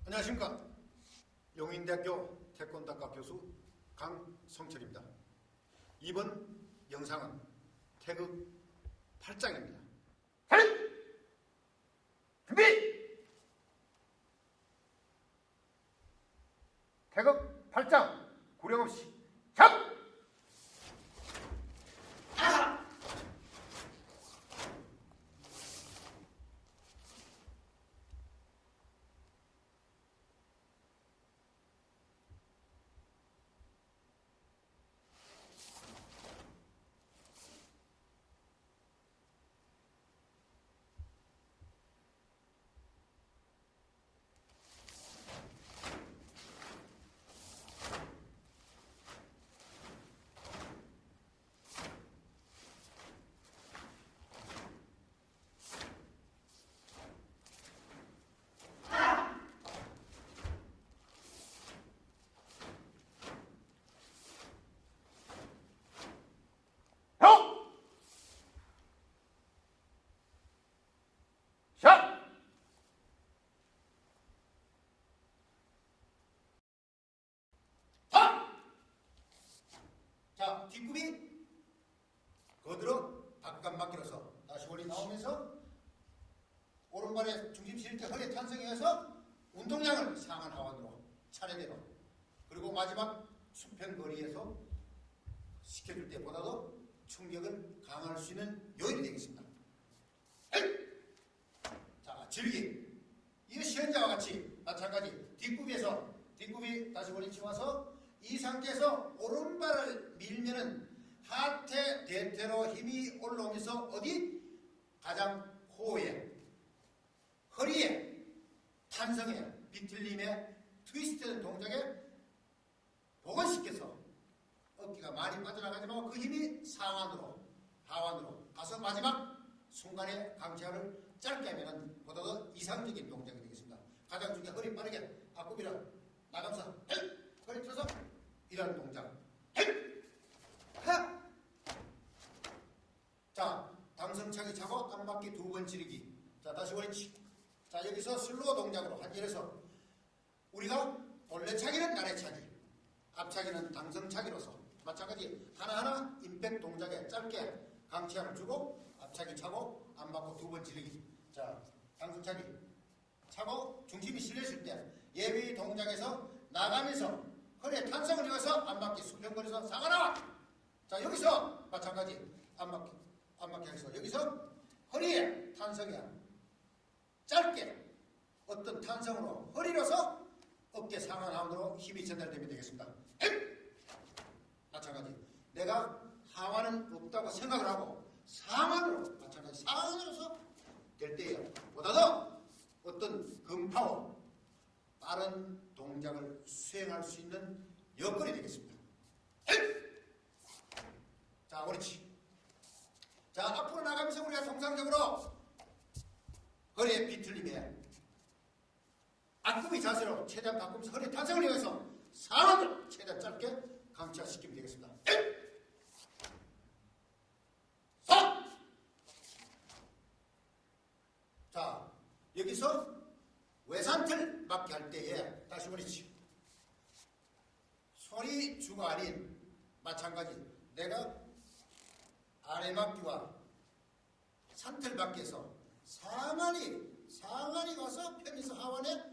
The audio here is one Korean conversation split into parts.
안녕하십니까. 용인대학교 태권도학과 교수 강성철입니다. 이번 영상은 태극 8장입니다. 차렷! 준비! 태극 8장 구령 없이 잡! 형! 샷! 자, 뒷굽이 거들어 바깥맞기로서 다시 원리 나오면서 오른발에 중심 실을 때 허리 탄성해서 운동량을 상한 하완으로 차례대로, 그리고 마지막 수평거리에서 시켜줄 때보다도 충격을 강화할 수 있는 요인이 되겠습니다. 자, 질기. 이 시연자와 같이 마찬가지 뒷굽이 다시 원위치 와서 이 상태에서 오른발을 밀면은 하태 대퇴로 힘이 올라오면서 어디? 가장 코어에, 허리에, 탄성에, 비틀림에, 트위스트된 동작에 복원시켜서 어깨가 많이 빠져나가지 말고 그 힘이 상완으로, 하완으로 가서 마지막 순간에 강체를 짧게 하면 보다도 이상적인 동작이 되겠습니다. 가장 중요한 허리 빠르게 앞굽이라 나가면서 허리 틀어서 이런 동작. 자, 당성차기 차고 땀바퀴 2번 지르기. 자, 다시 원위치. 자, 여기서 슬로우 동작으로 한일해서 우리가 올레차기는 나래차기, 앞차기는 당성차기로서 마찬가지 하나하나 임팩트 동작에 짧게 강체함을 주고 앞차기 차고 안 받고 2번 지르기. 자, 당성차기 차고 중심이 실렸을 때 예비 동작에서 나가면서 허리에 탄성을 이어서 안 받기 수평거리에서 상하나. 자, 여기서 마찬가지 안 받기 해서 여기서 허리에 탄성이야. 짧게 어떤 탄성으로 허리로서 어깨 상하 하완으로 힘이 전달되면 되겠습니다. 마찬가지 내가 하완은 없다고 생각을 하고 상완으로, 마찬가지 상완으로서 될 때에 보다도 어떤 금파워 빠른 동작을 수행할 수 있는 여건이 되겠습니다. 자, 옳지. 자, 앞으로 나가면서 우리가 통상적으로 허리에 비틀림에 앞굽이 자세로 최대한 바꾸면서 허리 탄성을 이용해서 상완으로 최대한 짧게 강체시키면 되겠습니다. 자, 여기서 외산틀 맞게 할 때에 다시 옳지. 손이 주가 아닌 마찬가지 내가 아래맞기와 산틀 밖에서 상한이 가서 편에서 하완에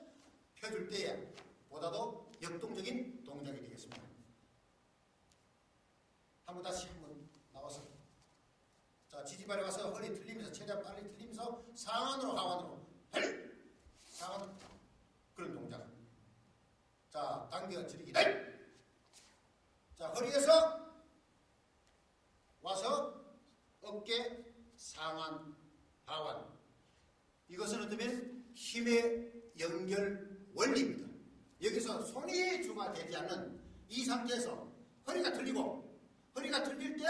펴줄 때에 보다도 역동적인 동작이 되겠습니다. 다시 한번 나와서 자, 지지발에 와서 허리 틀리면서 최대한 빨리 틀리면서 상한으로 하완으로 상한으로 그런 동작. 자, 당겨 지르기. 자, 허리에서 와서 어깨 상완 하완. 이것은 어쩌면 힘의 연결 원리입니다. 여기서 손이 주가 되지 않는 이 상태에서 허리가 틀릴 때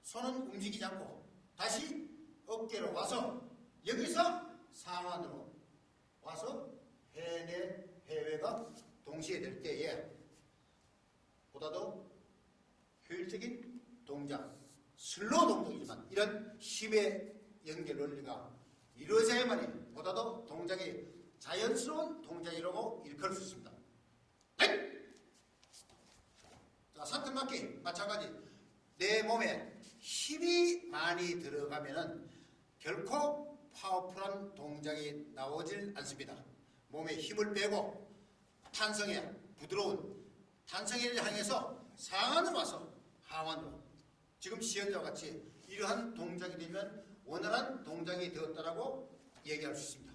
손은 움직이지 않고 다시 어깨로 와서 여기서 상완으로 와서 해내 해외가 동시에 될 때에 보다도 효율적인 동작, 슬로우 동작이지만 이런 힘의 연결 원리가 이루어져야만이 보다도 동작이 자연스러운 동작이라고 마찬가지 내 몸에 힘이 많이 들어가면은 결코 파워풀한 동작이 나오질 않습니다. 몸에 힘을 빼고 탄성에 부드러운 탄성을 향해서 상완으로 와서 하완으로 지금 시연자와 같이 이러한 동작이 되면 원활한 동작이 되었다라고 얘기할 수 있습니다.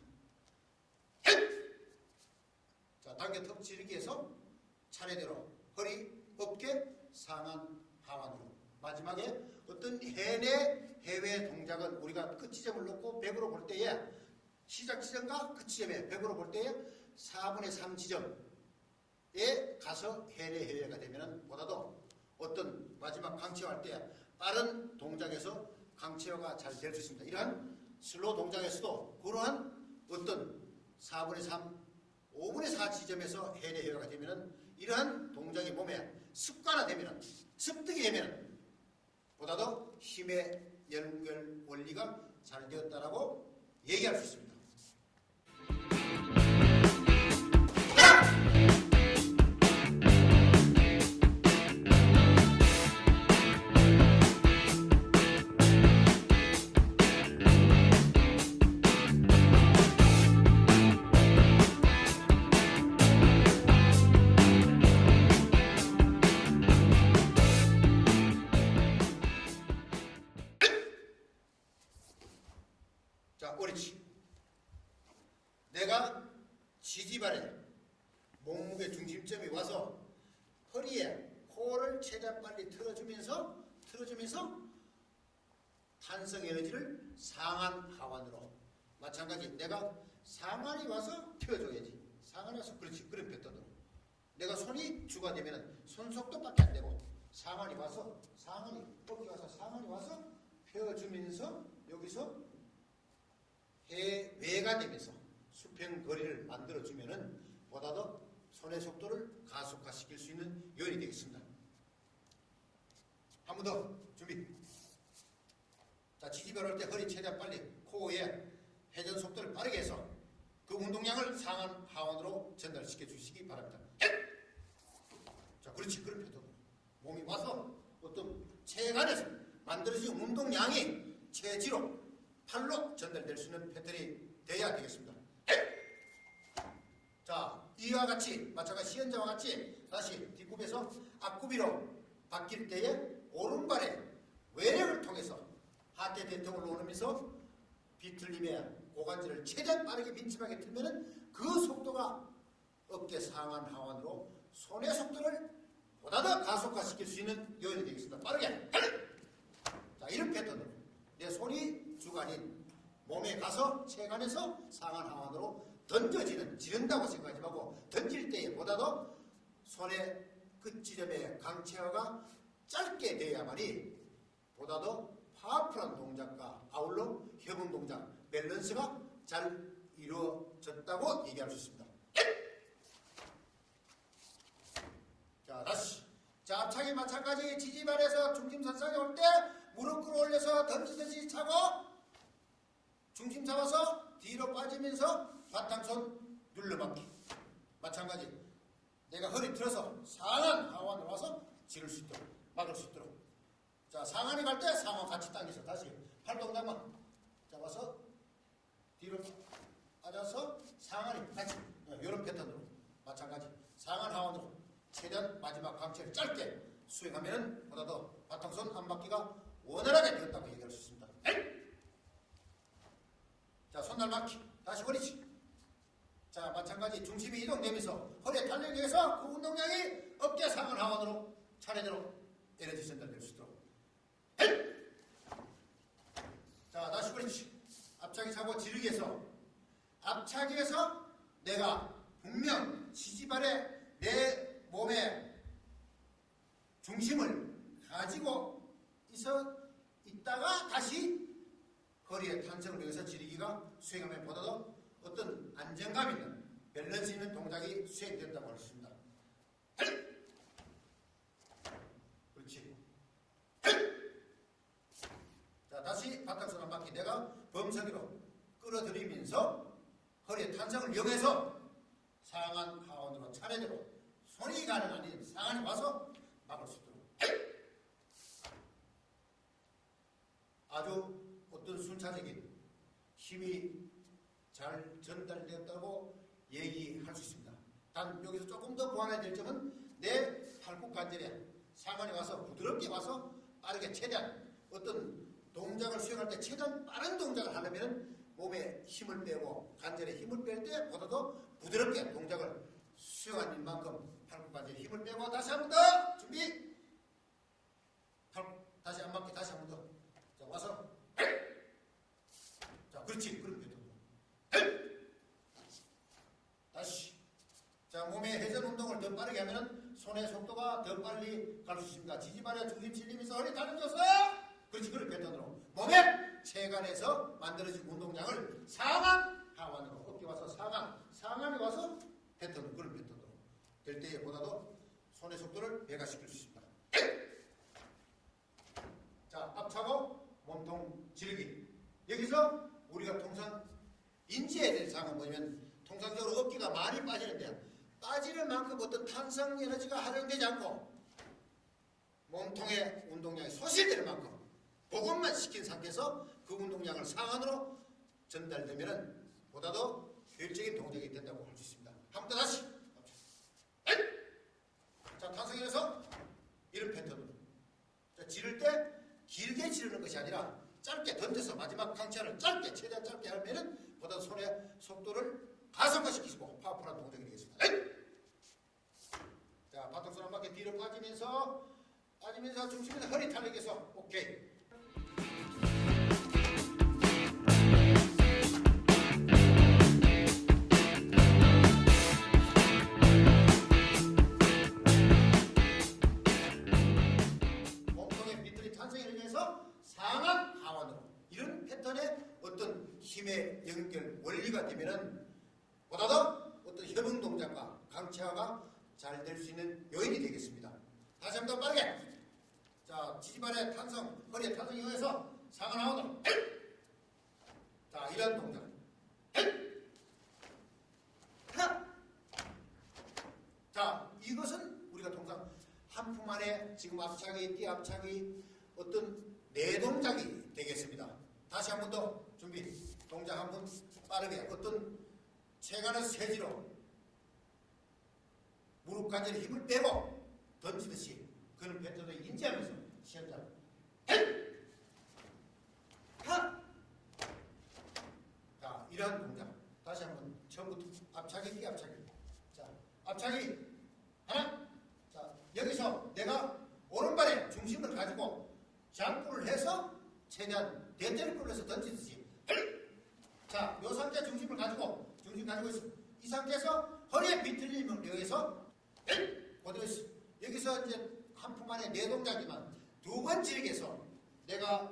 자, 당겨 턱 지르기에서 차례대로 허리, 어깨, 상완, 하완으로 마지막에 어떤 해외 동작은 우리가 끝 지점을 놓고 100으로 볼 때에 시작 지점과 끝 지점에 100으로 볼 때에 4분의 3 지점에 가서 해외가 되면 보다도 어떤 마지막 강체화할 때 빠른 동작에서 강체화가 잘 될 수 있습니다. 이러한 슬로우 동작에서도 그러한 어떤 4분의 3, 5분의 4 지점에서 해외가 되면 이러한 동작이 몸에 습관화되면 습득이 되면 보다도 힘의 연결 원리가 잘 되었다라고 얘기할 수 있습니다. 자, 옳지. 내가 지지발에 몸무게 중심점이 와서 허리에 코를 최대한 빨리 틀어주면서 탄성 에너지를 상완 하완으로 마찬가지 내가 상완이 와서 펴줘야지. 상완이 와서 그렇지. 그런 패턴으로 내가 손이 주가 되면 손 속도밖에 안 되고 상완이 와서 어깨 와서 상완이 와서 펴주면서 여기서 해외가 되면서 수평 거리를 만들어주면은 보다 더 손의 속도를 가속화시킬 수 있는 요인이 되겠습니다. 한 번 더 준비. 자, 지지발 할 때 허리 최대한 빨리 코어에 회전 속도를 빠르게 해서 그 운동량을 상완 하완으로 전달시켜 주시기 바랍니다. 자, 그렇지. 그런 패턴으로 몸이 와서 어떤 체간에서 만들어진 운동량이 체지로 팔로 전달될 수 있는 패턴이 돼야 되겠습니다. 자, 이와 같이 마찬가지 시연자와 같이 다시 뒷굽에서 앞굽이로 바뀔 때에 오른발의 외력을 통해서 하태 대통을 놓으면서 비틀림의 고관절을 최대한 빠르게 민첩하게 틀면은 그 속도가 어깨 상완 하완으로 손의 속도를 보다 더 가속화시킬 수 있는 요인이 되겠습니다. 빠르게. 자, 이런 패턴으로 내 손이 주관인 몸에 가서 체간에서 상완 하완으로 던져지는 지른다고 생각하지 말고 던질 때에 보다도 손의 끝지점의 강체화가 짧게 돼야만이 보다도 파워풀한 동작과 아울러 협응 동작, 밸런스가 잘 이루어졌다고 얘기할 수 있습니다. 자, 다시. 자, 앞차기 마찬가지 지지발에서 중심선상에 올 때 무릎 끌어올려서 던지듯이 차고 중심 잡아서 뒤로 빠지면서 바탕손 눌러막기. 마찬가지 내가 허리 틀어서 상완 하완으로 와서 지를 수 있도록 막을 수 있도록. 자, 상완이 갈 때 상완 같이 당겨서 다시 팔 동작만 잡아서 뒤로 빠져서 상완이 같이 이런 패턴으로 마찬가지 상완 하완으로 최대한 마지막 강체를 짧게 수행하면 보다 더 바탕손 안맞기가 원활하게 되었다고 얘기할 수 있습니다. 자, 손날 맞기. 다시 허리치. 자, 마찬가지 중심이 이동되면서 허리에 탄력이 해서 그 운동량이 어깨 상완 하완으로 차례대로 에너지 전달될 수 있도록. 자, 다시 허리치. 앞차기 차고 지르기 해서 앞차기에서 내가 분명 지지발에 내 몸의 중심을 가지고 있다가 다시 거리의 탄성을 위해서 지르기가 수행하면 보다도 어떤 안정감 있는 밸런스 있는 동작이 수행된다고 할 수 있습니다. 그렇지. 자, 다시 바탕손 한 바퀴 내가 범석이로 끌어들이면서 허리의 탄성을 이용해서 상완 하완으로 차례대로 손이 가능한 상완이 와서 막을 수 있도록. 아주 어떤 순차적인 힘이 잘 전달되었다고 얘기할 수 있습니다. 단 여기서 조금 더 보완해야 될 점은 내 팔굽 관절에 상완이 와서 부드럽게 와서 빠르게 최대한 어떤 동작을 수행할 때 최대한 빠른 동작을 하려면 몸에 힘을 빼고 관절에 힘을 뺄 때보다도 부드럽게 동작을 수행하는 만큼 팔굽 관절에 힘을 빼고 다시 한 번 더 준비. 다시 안 맞게 다시 한 번 더. 자 와서 자 그렇지 그럼 다시. 자 몸의 회전 운동을 더 빠르게 하면 손의 속도가 더 빨리 갈 수 있습니다. 지지발에 중심 실리면서 허리 단련줘서 그렇지 그런 패턴으로 몸의 체간에서 만들어진 운동량을 상완 하완으로 어깨 와서 상완이 와서 패턴 그런 패턴으로 될 때보다도 손의 속도를 배가시킬 수 있습니다. 자 앞차고 몸통 지르기. 여기서 우리가 통상 인지해야 될 사항은 뭐냐면 통상적으로 어깨가 많이 빠지는데 빠지는 만큼 어떤 탄성 에너지가 활용되지 않고 몸통의 운동량이 소실되는 만큼 복원만 시킨 상태에서 그 운동량을 상완으로 전달되면 보다도 효율적인 동작이 된다고 할 수 있습니다. 한 번 더 다시. 자 탄성에서 이런 패턴으로. 자 지를 때 길게 지르는 것이 아니라 짧게 던져서 마지막 강차를 짧게 최대한 짧게 하면은 보다 손의 속도를 가속화시키시고 파워풀한 동작이 되겠습니다. 자 바통선 한 바퀴 뒤로 빠지면서 중심에서 허리 탄력해서 오케이. 몸통의 밑들이 탄성에 의해서 상완 하완으로 이런 패턴의 어떤 힘의 연결 원리가 되면은 보다도 어떤 협응 동작과 강체화가 잘 될 수 있는 요인이 되겠습니다. 다시 한 번 더 빠르게. 자 지지발의 탄성, 허리의 탄성에 의해서 상완 하완으로. 자 이런 동작. 자 이것은 우리가 통상 한 품 안에 지금 앞차기, 뒤앞차기 어떤 네 동작이 되겠습니다. 다시 한 번 더 준비. 동작 한 번 빠르게 어떤 체간의 세지로 무릎 관절에 힘을 빼고 던지듯이 그런 패턴을 인지하면서 시험자. 자 이러한 동작. 다시 한 번 처음부터 앞차기, 뒤앞차기. 자 앞차기 하나. 자 여기서 내가 오른발에 중심을 가지고 장구를 해서 최대한 대퇴를 해서 던지듯이. 자, 요 상태 중심 가지고 있어. 이 상태에서 허리에 비틀림을 이용해서 그대로 있어. 여기서 이제 한 품 안에 네 동작이지만 두 번 지르기해서 내가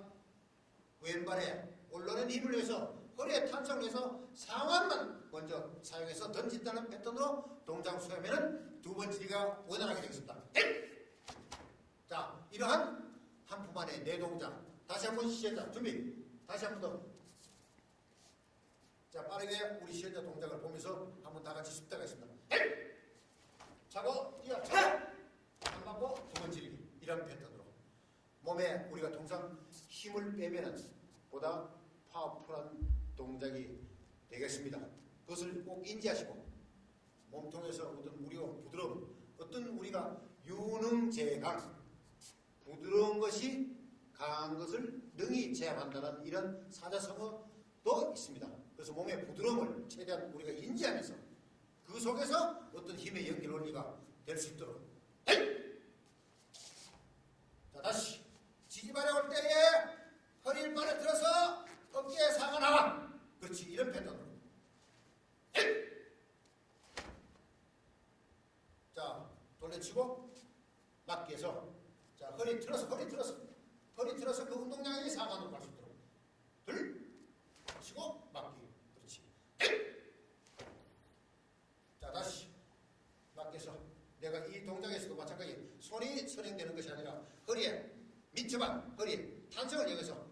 왼발에 올라오는 힘을 위해서 허리에 탄성을 해서 상완만 먼저 사용해서 던진다는 패턴으로 동작을 수행하면 두 번 지르기가 원활하게 되겠습니다. 자, 이러한 한 품 안에 네 동작. 다시 한번 시작. 준비. 다시 한 번 더. 자, 빠르게 우리 시연자 동작을 보면서 한번 다 같이 습득 하겠습니다. 차고, 뛰어, 차! 한 받고 두 번 지르기. 이런 패턴으로. 몸에 우리가 통상 힘을 빼면은 보다 파워풀한 동작이 되겠습니다. 그것을 꼭 인지하시고 몸통에서 어떤 우리가 부드러움, 어떤 우리가 유능제강, 부드러운 것이 강한 것을 능히 제압한다는 이런 사자성어도 있습니다. 그래서 몸의 부드러움을 최대한 우리가 인지하면서 그 속에서 어떤 힘의 연결 원리가 될 수 있도록. 자 다시 지지발에 올 때에 허리를 발에 들어서 어깨에 상하 나와. 그렇지 이런 패턴으로. 자 돌려치고 맞게 해서 자 허리 틀어서 그 운동량이 상한으로 갈 수 있도록. 둘 치고 맞기. 그렇지. 자 다시 맞게서 내가 이 동작에서도 마찬가지 손이 선행되는 것이 아니라 허리에 밑처방 허리에 탄성을 이용해서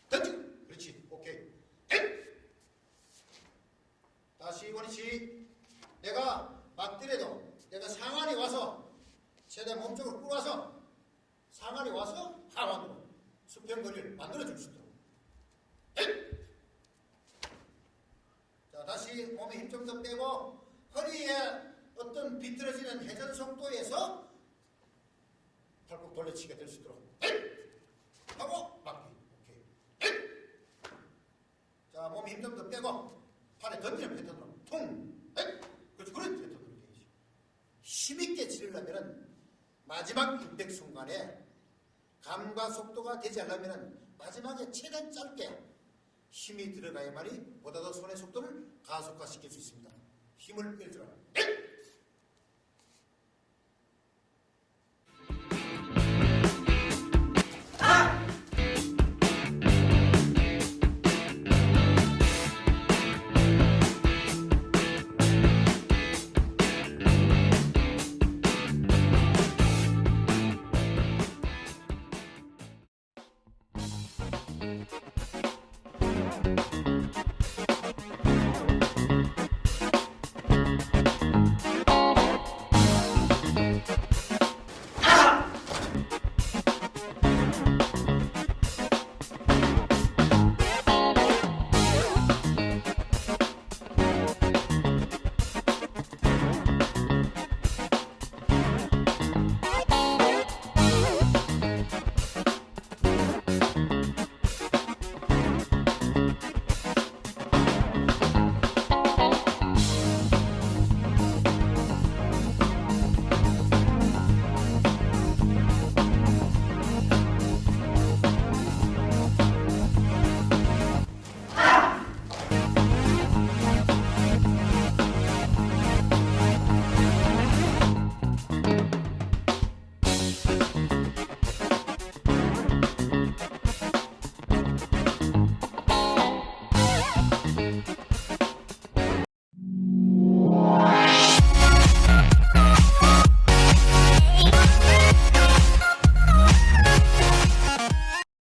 던지고. 그렇지. 오케이. 다시 원위치. 내가 맞더라도 내가 상완이 와서 최대한 몸쪽으로 끌어와서 상완이 와서 하완으로 수평거리를 만들어줄 수 있도록. 자, 다시 몸에 힘 좀 더 빼고 허리에 어떤 비틀어지는 회전 속도에서 팔꿈 돌려치기가 될 수 있도록 하고 막기. 오케이. 자, 몸에 힘 좀 더 빼고 팔에 던지는 패턴으로 퉁. 그렇지, 그런 패턴으로 되지. 힘있게 치려면은 마지막 임팩 순간에 감과 속도가 되지 않으면 마지막에 최대한 짧게 힘이 들어가야만이 보다 더 손의 속도를 가속화시킬 수 있습니다. 힘을 빼주라.